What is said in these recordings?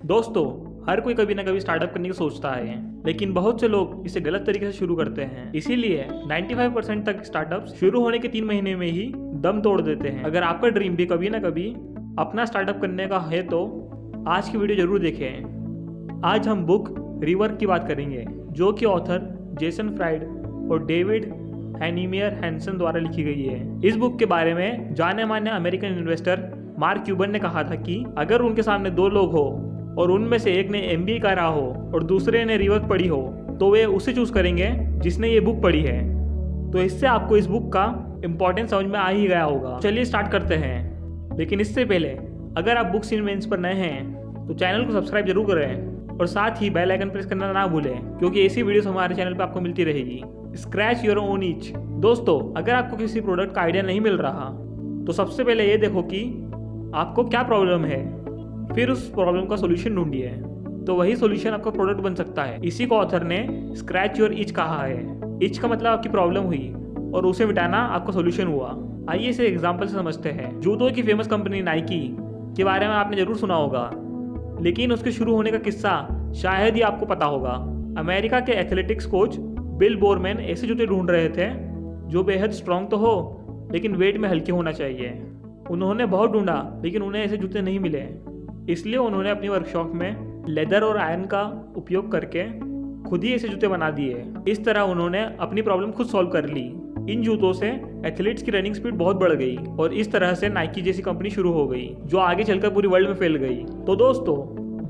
दोस्तों, हर कोई कभी ना कभी स्टार्टअप करने की सोचता है, लेकिन बहुत से लोग इसे गलत तरीके से शुरू करते हैं। इसीलिए 95% तक स्टार्टअप्स शुरू होने के 3 महीने में ही दम तोड़ देते हैं। अगर आपका ड्रीम भी कभी ना कभी अपना स्टार्टअप करने का है तो आज की वीडियो जरूर देखें। आज हम बुक रिवर्क की बात करेंगे, जो कि ऑथर जेसन फ्राइड और डेविड हैनिमियर हैंसन द्वारा लिखी गई है। इस बुक के बारे में जाने माने अमेरिकन इन्वेस्टर मार्क क्यूबन ने कहा था कि अगर उनके सामने 2 लोग हो और उनमें से एक ने MBA करा हो और दूसरे ने रिवर्क पढ़ी हो तो वे उसे चूज करेंगे जिसने ये बुक पढ़ी है। तो इससे आपको इस बुक का इम्पोर्टेंस समझ में आ ही गया होगा। चलिए स्टार्ट करते हैं, लेकिन इससे पहले अगर आप बुक्स इन मेंस पर नए हैं तो चैनल को सब्सक्राइब जरूर करें और साथ ही बेल आइकन प्रेस करना ना भूलें, क्योंकि ऐसी वीडियोस हमारे चैनल पर आपको मिलती रहेगी। Scratch your own etch. दोस्तों, अगर आपको किसी प्रोडक्ट का आइडिया नहीं मिल रहा तो सबसे पहले ये देखो कि आपको क्या प्रॉब्लम है, फिर उस प्रॉब्लम का सोल्यूशन ढूंढिए, तो वही सोल्यूशन आपका प्रोडक्ट बन सकता है। इसी को ऑथर ने स्क्रैच योर इच कहा है। इच का मतलब आपकी प्रॉब्लम हुई और उसे मिटाना आपका सोल्यूशन हुआ। आइए इसे एग्जांपल से समझते हैं। जूतों की फेमस कंपनी नाइकी के बारे में आपने जरूर सुना होगा, लेकिन उसके शुरू होने का किस्सा शायद ही आपको पता होगा। अमेरिका के एथलेटिक्स कोच बिल बोरमैन ऐसे जूते ढूंढ रहे थे जो बेहद स्ट्रांग तो हो लेकिन वेट में हल्के होना चाहिए। उन्होंने बहुत ढूंढा लेकिन उन्हें ऐसे जूते नहीं मिले, इसलिए उन्होंने अपनी वर्कशॉप में लेदर और आयरन का उपयोग करके खुद ही ऐसे जूते बना दिए। इस तरह उन्होंने अपनी प्रॉब्लम खुद सॉल्व कर ली। इन जूतों से एथलीट्स की रनिंग स्पीड बहुत बढ़ गई और इस तरह से नाइकी जैसी कंपनी शुरू हो गई, जो आगे चलकर पूरी वर्ल्ड में फैल गई। तो दोस्तों,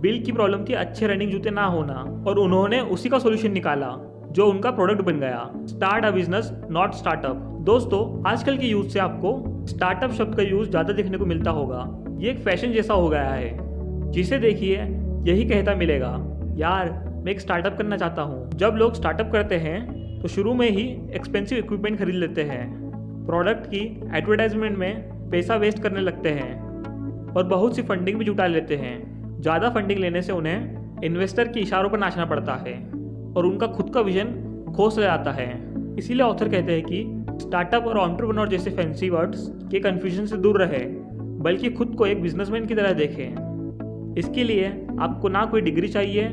बिल की प्रॉब्लम थी अच्छे रनिंग जूते ना होना, और उन्होंने उसी का सोल्यूशन निकाला जो उनका प्रोडक्ट बन गया। Start a business not startup. दोस्तों, आजकल की यूथ से आपको स्टार्टअप शब्द का यूज ज्यादा देखने को मिलता होगा। ये एक फैशन जैसा हो गया है, जिसे देखिए यही कहता मिलेगा, यार मैं एक स्टार्टअप करना चाहता हूँ। जब लोग स्टार्टअप करते हैं तो शुरू में ही एक्सपेंसिव इक्विपमेंट खरीद लेते हैं, प्रोडक्ट की एडवर्टाइजमेंट में पैसा वेस्ट करने लगते हैं और बहुत सी फंडिंग भी जुटा लेते हैं। ज़्यादा फंडिंग लेने से उन्हें इन्वेस्टर के इशारों पर नाचना पड़ता है और उनका खुद का विजन खोस ले जाता है। इसीलिए ऑथर कहते हैं कि स्टार्टअप और एंटरप्रेन्योर जैसे फैंसी वर्ड्स के कन्फ्यूजन से दूर रहे, बल्कि खुद को एक बिजनेसमैन की तरह देखें। इसके लिए आपको ना कोई डिग्री चाहिए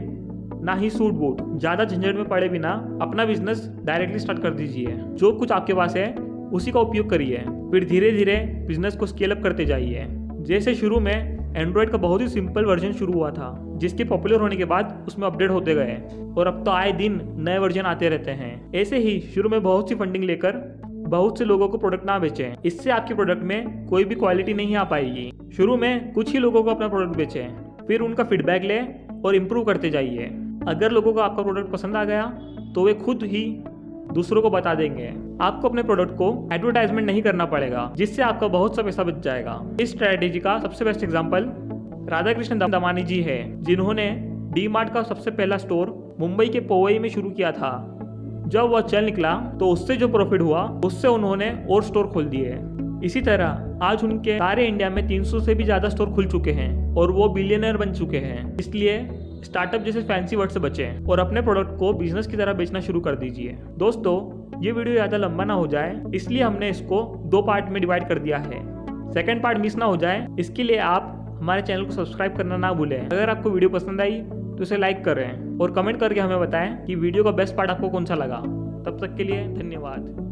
ना ही सूट बूट। ज़्यादा झंझट में पड़े बिना अपना बिजनेस डायरेक्टली स्टार्ट कर दीजिए। जो कुछ आपके पास है उसी का उपयोग करिए, फिर धीरे धीरे बिजनेस को स्केल अप करते जाइए। जैसे शुरू में एंड्रॉयड का बहुत ही सिंपल वर्जन शुरू हुआ था, जिसके पॉपुलर होने के बाद उसमें अपडेट होते गए और अब तो आए दिन नए वर्जन आते रहते हैं। ऐसे ही शुरू में बहुत सी फंडिंग लेकर बहुत से लोगों को प्रोडक्ट ना बेचें, इससे आपके प्रोडक्ट में कोई भी क्वालिटी नहीं आ पाएगी। शुरू में कुछ ही लोगों को अपना प्रोडक्ट बेचें, फिर उनका फीडबैक लें और इम्प्रूव करते जाइए। अगर लोगों को आपका प्रोडक्ट पसंद आ गया तो वे खुद ही दूसरों को बता देंगे। आपको अपने प्रोडक्ट को एडवर्टाइजमेंट नहीं करना पड़ेगा, जिससे आपका बहुत सा पैसा बच जाएगा। इस स्ट्रैटेजी का सबसे बेस्ट एग्जांपल राधा कृष्ण दमानी जी है, जिन्होंने डी-मार्ट का सबसे पहला स्टोर मुंबई के पवई में शुरू किया था। जब वह चल निकला तो उससे जो प्रॉफिट हुआ उससे उन्होंने और स्टोर खोल दिए। इसी तरह आज उनके सारे इंडिया में 300 से भी ज्यादा स्टोर खुल चुके हैं और वो बिलियनर बन चुके हैं। इसलिए स्टार्टअप जैसे फैंसी वर्ड से बचें और अपने प्रोडक्ट को बिजनेस की तरह बेचना शुरू कर दीजिए। दोस्तों, ये वीडियो ज़्यादा लंबा ना हो जाए, इसलिए हमने इसको 2 पार्ट में डिवाइड कर दिया है। सेकंड पार्ट मिस ना हो जाए, इसके लिए आप हमारे चैनल को सब्सक्राइब करना ना भूलें। अगर आपको वीडियो पसंद आई तो इसे लाइक करें और कमेंट करके हमें बताएं कि वीडियो का बेस्ट पार्ट आपको कौन सा लगा। तब तक के लिए धन्यवाद।